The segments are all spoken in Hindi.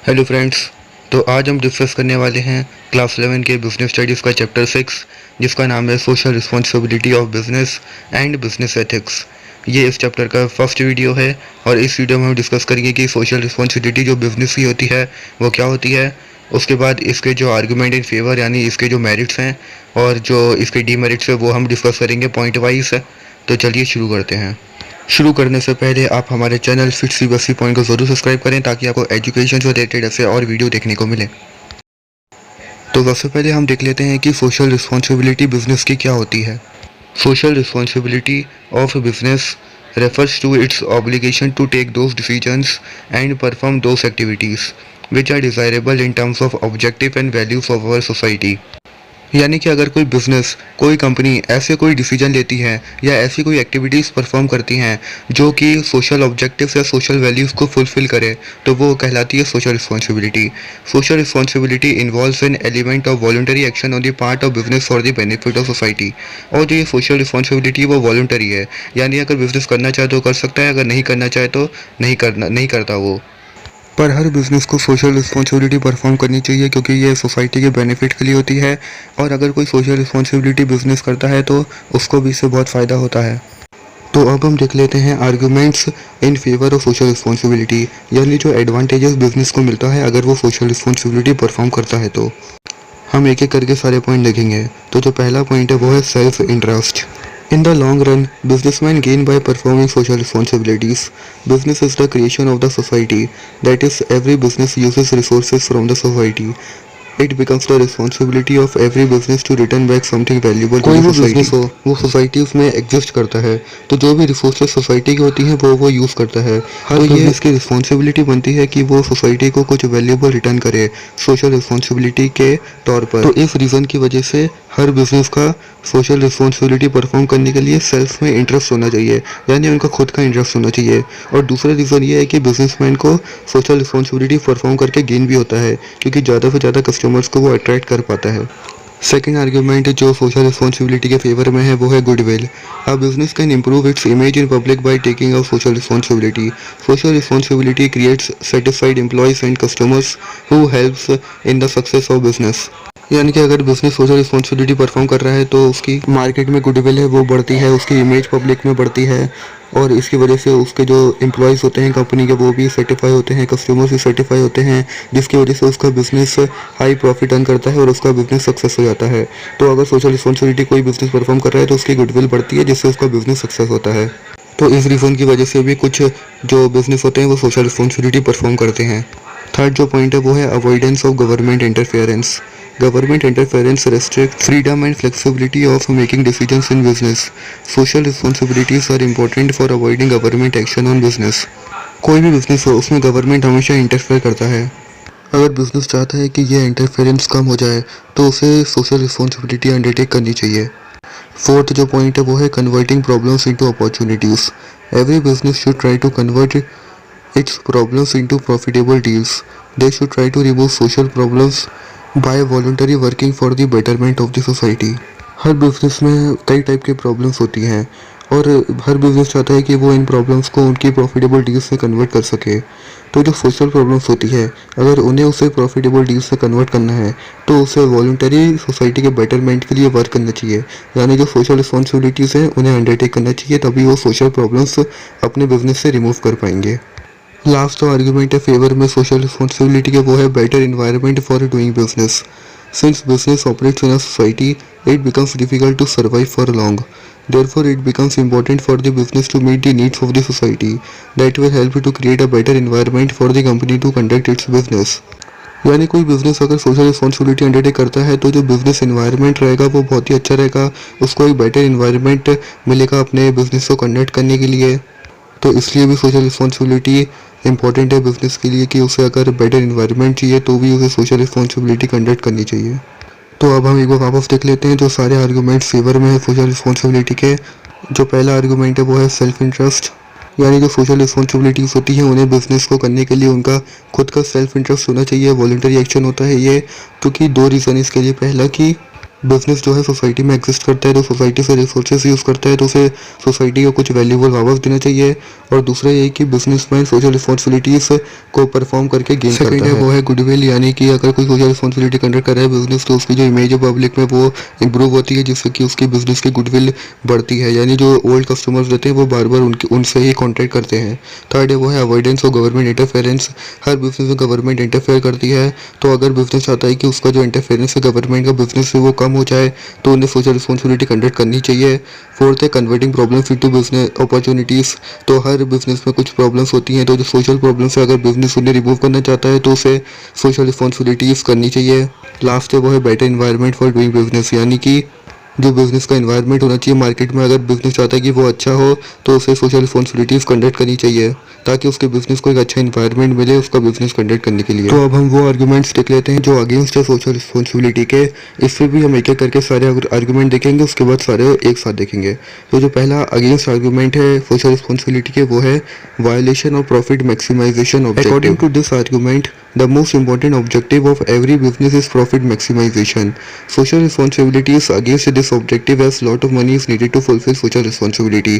Hello friends. तो आज हम डिस्कस करने वाले हैं क्लास 11 के बिजनेस स्टडीज़ का चैप्टर 6, जिसका नाम है social responsibility of business and business ethics. ये इस चैप्टर का फर्स्ट वीडियो है और इस वीडियो में हम डिस्कस करेंगे कि सोशल रिस्पॉन्सिबिलिटी जो बिजनेस की होती है वो क्या होती है। उसके बाद इसके जो आर्गूमेंट इन फेवर यानी इसके जो मेरिट्स हैं और जो इसके डीमेरिट्स है वो हम डिस्कस करेंगे पॉइंट वाइज। तो चलिए शुरू करते हैं। शुरू करने से पहले आप हमारे चैनल फिट सी बस पॉइंट को ज़रूर सब्सक्राइब करें ताकि आपको एजुकेशन से रिलेटेड ऐसे और वीडियो देखने को मिले। तो सबसे पहले हम देख लेते हैं कि सोशल रिस्पॉन्सिबिलिटी बिजनेस की क्या होती है। Social responsibility of business refers to its obligation to take those decisions and perform those activities which are desirable in terms of objective and values of our society। यानी कि अगर कोई बिजनेस, कोई कंपनी ऐसे कोई डिसीजन लेती है या ऐसी कोई एक्टिविटीज़ परफॉर्म करती हैं जो कि सोशल ऑब्जेक्टिव्स या सोशल वैल्यूज़ को फुलफ़िल करे, तो वो कहलाती है social responsibility. Social responsibility involves an element of voluntary action on the part of business for the benefit of society. और जो ये सोशल रिस्पॉन्सिबिलिटी है वो वॉलंटरी है, यानी अगर बिजनेस करना चाहे तो कर सकता है, अगर नहीं करना चाहे तो नहीं करता वो। पर हर बिज़नेस को सोशल रिस्पॉन्सिबिलिटी परफॉर्म करनी चाहिए क्योंकि ये सोसाइटी के बेनिफिट के लिए होती है। और अगर कोई सोशल रिस्पॉन्सिबिलिटी बिज़नेस करता है तो उसको भी इससे बहुत फ़ायदा होता है। तो अब हम देख लेते हैं arguments in favour of social responsibility, यानी जो एडवांटेजेस बिजनेस को मिलता है अगर वो सोशल रिस्पॉन्सिबिलिटी परफॉर्म करता है। तो हम एक एक करके सारे पॉइंट देखेंगे। तो जो पहला पॉइंट है वो है self interest. In the long run, businessmen gain by performing social responsibilities. Business is the creation of the society. That is, every business uses resources from the society. It becomes the responsibility of every business to return back something valuable to the society। कोई भी बिजनेस हो वो सोसाइटी उसमें एग्जिस्ट करता है, तो जो भी रिसोर्सेज सोसाइटी की होती हैं वो यूज़ करता है। हर बिजनेस की रिस्पॉन्सिबिलिटी बनती है कि वो सोसाइटी को कुछ वैल्यूबल रिटर्न करे सोशल रिस्पॉन्सिबिलिटी के तौर पर। तो इस रीज़न की वजह से हर बिजनेस का सोशल रिस्पॉन्सिबिलिटी परफॉर्म करने के लिए सेल्फ में इंटरेस्ट होना चाहिए, यानी उनका खुद का इंटरेस्ट होना चाहिए। और दूसरा रीज़न ये है कि बिजनेसमैन को सोशल रिस्पॉन्सिबिलिटी परफॉर्म करके गेन भी होता है क्योंकि ज़्यादा से ज़्यादा कस्टमर्स को वो अट्रैक्ट कर पाता है। सेकेंड आर्ग्यूमेंट जो सोशल रिस्पॉन्सिबिलिटी के फेवर में है वो है goodwill. A business can improve its image in public by taking a social responsibility. Social responsibility creates satisfied employees and customers who helps in the success of business. यानी कि अगर बिजनेस सोशल रिस्पॉन्सिबिलिटी परफॉर्म कर रहा है तो उसकी मार्केट में गुडविल है वो बढ़ती है, उसकी इमेज पब्लिक में बढ़ती है और इसकी वजह से उसके जो एम्प्लॉयज़ होते हैं कंपनी के वो भी सर्टिफाई होते हैं, कस्टमर्स भी सर्टिफाई होते हैं, जिसकी वजह से उसका बिजनेस हाई प्रॉफिट अर्न करता है और उसका बिजनेस सक्सेस हो जाता है। तो अगर सोशल रिस्पॉन्सिबिलिटी कोई बिजनेस परफॉर्म कर रहा है तो उसकी गुडविल बढ़ती है जिससे उसका बिजनेस सक्सेस होता है। तो इस रीज़न की वजह से भी कुछ जो बिजनेस होते हैं वो सोशल रिस्पॉन्सिबिलिटी परफॉर्म करते हैं। थर्ड जो पॉइंट है वो है avoidance of government interference. Government interference restricts freedom and flexibility of making decisions in business. Social responsibilities are important for avoiding government action on business. कोई भी बिजनेस हो उसमें गवर्नमेंट हमेशा इंटरफेयर करता है। अगर बिजनेस चाहता है कि ये इंटरफेरेंस कम हो जाए तो उसे सोशल रिस्पॉन्सिबिलिटी अंडरटेक करनी चाहिए। फोर्थ जो पॉइंट है वो है converting problems into opportunities. Every business should try to convert its problems into profitable deals. They should try to remove social problems by voluntary working for the betterment of the society. हर बिजनेस में कई टाइप के प्रॉब्लम्स होती हैं और हर बिजनेस चाहता है कि वो इन प्रॉब्लम्स को उनकी प्रॉफिटेबल डील्स में कन्वर्ट कर सके। तो जो सोशल प्रॉब्लम्स होती है अगर उन्हें उसे प्रॉफिटेबल डील्स में कन्वर्ट करना है तो उसे वॉलंटरी सोसाइटी के बेटरमेंट के लिए वर्क करना चाहिए, यानी जो सोशल रिस्पॉन्सिबिलिटीज़ हैं उन्हें अंडरटेक करना चाहिए, तभी वो सोशल प्रॉब्लम्स अपने बिजनेस से रिमूव कर पाएंगे। लास्ट जो आर्ग्यूमेंट है फेवर में सोशल रिस्पॉन्सिबिलिटी के वो है better environment for doing business. Since business operates in a society it becomes difficult to survive for long. Therefore, it becomes important for the business to meet the needs of the society. That will help to create a better environment for the company to conduct its business. यानी कोई बिजनेस अगर सोशल रिस्पॉन्सिबिलिटी अंडरटेक करता है तो जो बिजनेस इन्वायरमेंट रहेगा वो बहुत ही अच्छा रहेगा, उसको एक बेटर इन्वायरमेंट मिलेगा अपने बिजनेस को कंडक्ट करने के लिए। तो इसलिए भी सोशल रिस्पॉन्सिबिलिटी इंपॉर्टेंट है बिजनेस के लिए कि उसे अगर बेटर इन्वायरमेंट चाहिए तो भी उसे सोशल रिस्पॉन्सिबिलिटी कंडक्ट करनी चाहिए। तो अब हम एक बार वापस देख लेते हैं जो सारे आर्गूमेंट फेवर में है सोशल रिस्पॉन्सिबिलिटी के। जो पहला आर्गूमेंट है वो है सेल्फ इंटरेस्ट, यानी जो सोशल रिस्पॉन्सिबिलिटीज़ होती हैं उन्हें बिजनेस को करने के लिए उनका खुद का सेल्फ इंटरेस्ट होना चाहिए, वॉलंटरी एक्शन होता है ये। क्योंकि दो रीज़न इसके लिए, पहला कि बिजनेस जो है सोसाइटी में एग्जिस्ट करता है तो सोसाइटी से रिसोर्सेज यूज़ करता है तो उसे सोसाइटी को कुछ वैल्यूबल वापस देना चाहिए। और दूसरा ये कि बिजनेसमैन सोशल रिस्पॉन्सिबिलिटीज़ को परफॉर्म करके गेन करता है। वो है गुडविल, यानी कि अगर कोई सोशल रिस्पॉन्सिबिलिटी कंडक्ट कर रहा है बिजनेस तो उसकी जो इमेज है पब्लिक में वो इंप्रूव होती है, जिससे कि उसकी बिजनेस की गुडविल बढ़ती है, यानी जो ओल्ड कस्टमर्स रहते हैं वो बार बार उनसे ही कॉन्टैक्ट करते हैं। थर्ड है वो है avoidance of government interference. Her business में गवर्नमेंट इंटरफेयर करती है, तो अगर बिजनेस चाहता है कि उसका जो इंटरफेरेंस है गवर्नमेंट का बिजनेस से वो कम हो जाए तो उन्हें सोशल रिस्पॉन्सिबिलिटी कंडक्ट करनी चाहिए। फोर्थ है converting problems into business opportunities. तो हर बिजनेस में कुछ प्रॉब्लम्स होती हैं, तो जो सोशल प्रॉब्लम्स है अगर बिजनेस उन्हें रिमूव करना चाहता है तो उसे सोशल रिस्पॉन्सिबिलिटीज़ करनी चाहिए। लास्ट है वो है better environment for doing business, यानी कि जो बिजनेस का इन्वायरमेंट होना चाहिए मार्केट में, अगर बिजनेस चाहता है कि वो अच्छा हो तो उसे सोशल रिस्पॉन्सिबिलिटीज़ कंडक्ट करनी चाहिए ताकि उसके बिजनेस को एक अच्छा इन्वायरमेंट मिले उसका बिजनेस कंडक्ट करने के लिए। तो अब हम वो आर्गूमेंट्स देख लेते हैं जो अगेंस्ट है सोशल रिस्पॉन्सिबिलिटी के। इससे भी हम एक एक करके सारे आर्गूमेंट देखेंगे, उसके बाद सारे एक साथ देखेंगे। तो जो पहला अगेंस्ट आर्गूमेंट है सोशल रिस्पॉन्सिबिलिटी के वो है violation of profit maximisation objective. According to this argument the most important objective of every business is profit maximization. Social responsibility is against this objective as lot of money is needed to fulfill social responsibility.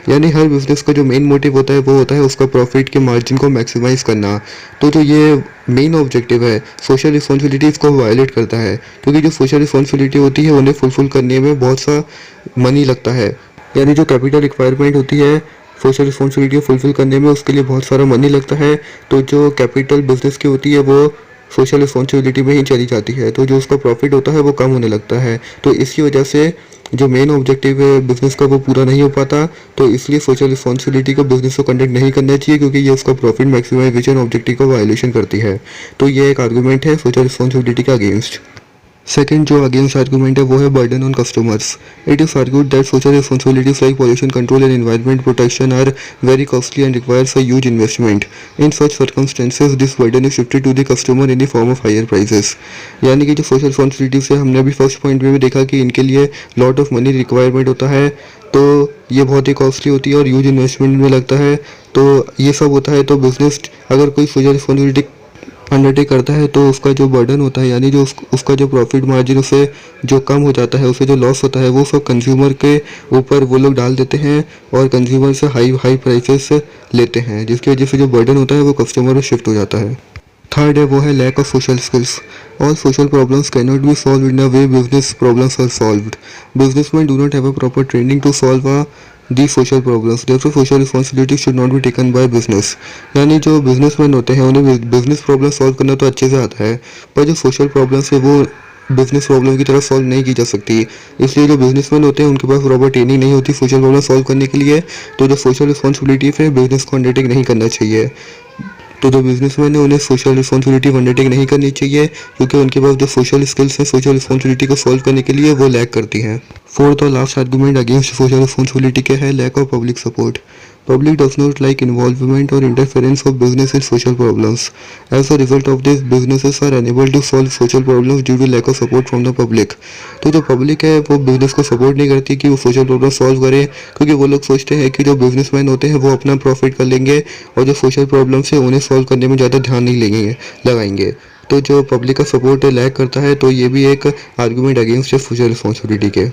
यानी हर बिजनेस का जो मेन मोटिव होता है वो होता है उसका प्रॉफिट के मार्जिन को मैक्सिमाइज करना। तो जो ये मेन ऑब्जेक्टिव है सोशल रिस्पॉन्सिबिलिटी इसको वायलेट करता है, क्योंकि जो सोशल रिस्पॉन्सिबिलिटी होती है उन्हें फुलफिल करने में बहुत सा मनी लगता है, यानी जो कैपिटल रिक्वायरमेंट होती है सोशल रिस्पॉन्सिबिलिटी फुलफिल करने में उसके लिए बहुत सारा मनी लगता है। तो जो कैपिटल बिजनेस की होती है वो सोशल रिस्पॉन्सिबिलिटी में ही चली जाती है, तो जो उसका प्रॉफिट होता है वो कम होने लगता है। तो इसी वजह से जो मेन ऑब्जेक्टिव है बिजनेस का वो पूरा नहीं हो पाता, तो इसलिए सोशल रिस्पॉन्सिबिलिटी को बिजनेस को कंडक्ट नहीं करना चाहिए, क्योंकि ये उसका प्रॉफिट मैक्सिमाइजेशन ऑब्जेक्टिव का वायलेशन करती है। तो ये एक आर्गूमेंट है सोशल रिस्पॉन्सिबिलिटी के अगेंस्ट। सेकेंड जो अगेंस्ट आर्गूमेंट है वो है burden on customers. It is argued that social responsibilities like pollution control and environment protection are very costly and requires a huge investment. In such circumstances this burden is shifted to the customer in the form of higher prices. यानी कि जो सोशल रिस्पॉन्सिबिलिटीज है हमने अभी फर्स्ट पॉइंट में भी देखा कि इनके लिए लॉट ऑफ मनी रिक्वायरमेंट होता है, तो ये बहुत ही कॉस्टली होती है और ह्यूज इन्वेस्टमेंट में लगता है। तो ये सब होता है, तो बिजनेस अगर कोई सोशल रिस्पॉन्सिबिलिटी अंडरटेक करता है तो उसका जो बर्डन होता है, यानी जो उसका जो प्रॉफिट मार्जिन उसे जो कम हो जाता है, उसे जो लॉस होता है वो सब कंज्यूमर के ऊपर वो लोग डाल देते हैं और कंज्यूमर से हाई प्राइसेस लेते हैं, जिसकी वजह से जो बर्डन होता है वो कस्टमर में शिफ्ट हो जाता है। थर्ड है वो है lack of social skills. All social problems can not be solve in a way business problems are solved. Businessman do not have a proper training to solve the social problems, therefore social responsibility should not be taken by business. यानी जो बिजनेसमैन होते हैं उन्हें बिजनेस प्रॉब्लम सॉल्व करना तो अच्छे से आता है, पर जो सोशल प्रॉब्लम्स है वो बिजनेस प्रॉब्लम की तरह सॉल्व नहीं की जा सकती। इसलिए जो बिजनेसमैन होते हैं उनके पास प्रॉपर ट्रेनिंग नहीं होती सोशल प्रॉब्लम सॉल्व करने के लिए, तो जो सोशल रिस्पॉन्सिबिलिटी है बिजनेस को अंडरटेक नहीं करना चाहिए। तो जो बिजनेसमैन है उन्हें सोशल रिस्पॉन्सिबिलिटी अंडरटेक नहीं करनी चाहिए, क्योंकि उनके पास जो सोशल स्किल्स हैं सोशल रिस्पॉन्सिबिलिटी को सॉल्व करने के लिए वो लैक करती हैं। फोर्थ और last argument against social responsibility के है lack of public support. Public does not like involvement or interference of business in social problems. As a result of this, businesses are unable to solve social problems due to lack of support from the public. तो जो पब्लिक है वो बिजनेस को सपोर्ट नहीं करती कि वो सोशल प्रॉब्लम सॉल्व करे, क्योंकि वो लोग सोचते हैं कि जो बिजनेसमैन होते हैं वो अपना प्रॉफिट कर लेंगे और जो सोशल प्रॉब्लम्स है उन्हें सॉल्व करने में ज़्यादा ध्यान नहीं लगाएंगे। तो जो पब्लिक का सपोर्ट लैक करता है, तो ये भी एक आर्गूमेंट अगेंस्ट है सोशल रिस्पॉन्सिबिलिटी के।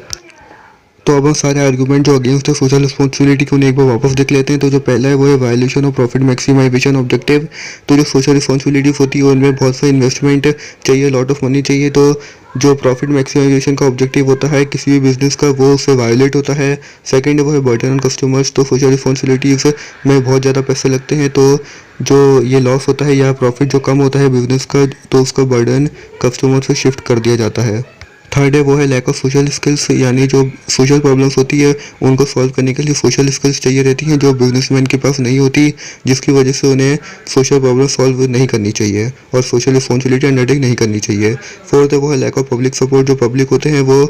तो अब हम सारे आर्गूमेंट जो अगेंस्ट है सोशल रिस्पॉन्सिबिलिटी को एक बार वापस देख लेते हैं। तो जो पहला है वो है violation of profit maximisation objective. तो जो सोशल रिस्पॉन्सिबिलिटीज होती है उनमें बहुत सा इन्वेस्टमेंट चाहिए, लॉट ऑफ मनी चाहिए, तो जो प्रॉफिट मैक्सिमाइजेशन का ऑब्जेक्टिव होता है किसी भी बिजनेस का वो उससे वायलेट होता है। सेकंड वो है बर्डन ऑन कस्टमर्स। तो सोशल रिस्पॉन्सिबिलिटीज में बहुत ज़्यादा पैसे लगते हैं, तो जो ये लॉस होता है या प्रॉफिट जो कम होता है बिजनेस का, तो उसका बर्डन कस्टमर से शिफ्ट कर दिया जाता है। थर्ड है वो है लैक ऑफ सोशल स्किल्स, यानी जो सोशल प्रॉब्लम्स होती है उनको सॉल्व करने के लिए सोशल स्किल्स चाहिए रहती हैं जो बिजनेसमैन के पास नहीं होती, जिसकी वजह से उन्हें सोशल प्रॉब्लम सॉल्व नहीं करनी चाहिए और सोशल रिस्पॉन्सिबिलिटी अंडरटेक नहीं करनी चाहिए। फोर्थ है वो है लैक ऑफ पब्लिक सपोर्ट। जो पब्लिक होते हैं वो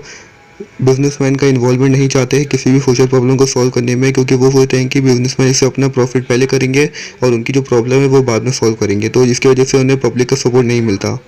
बिजनेसमैन का इन्वॉल्वमेंट नहीं चाहते हैं किसी भी सोशल प्रॉब्लम को सॉल्व करने में, क्योंकि वो सोचते हैं कि बिजनेसमैन इससे अपना प्रॉफिट पहले करेंगे और उनकी जो प्रॉब्लम है वो बाद में सॉल्व करेंगे, तो जिसकी वजह से उन्हें पब्लिक का सपोर्ट नहीं मिलता।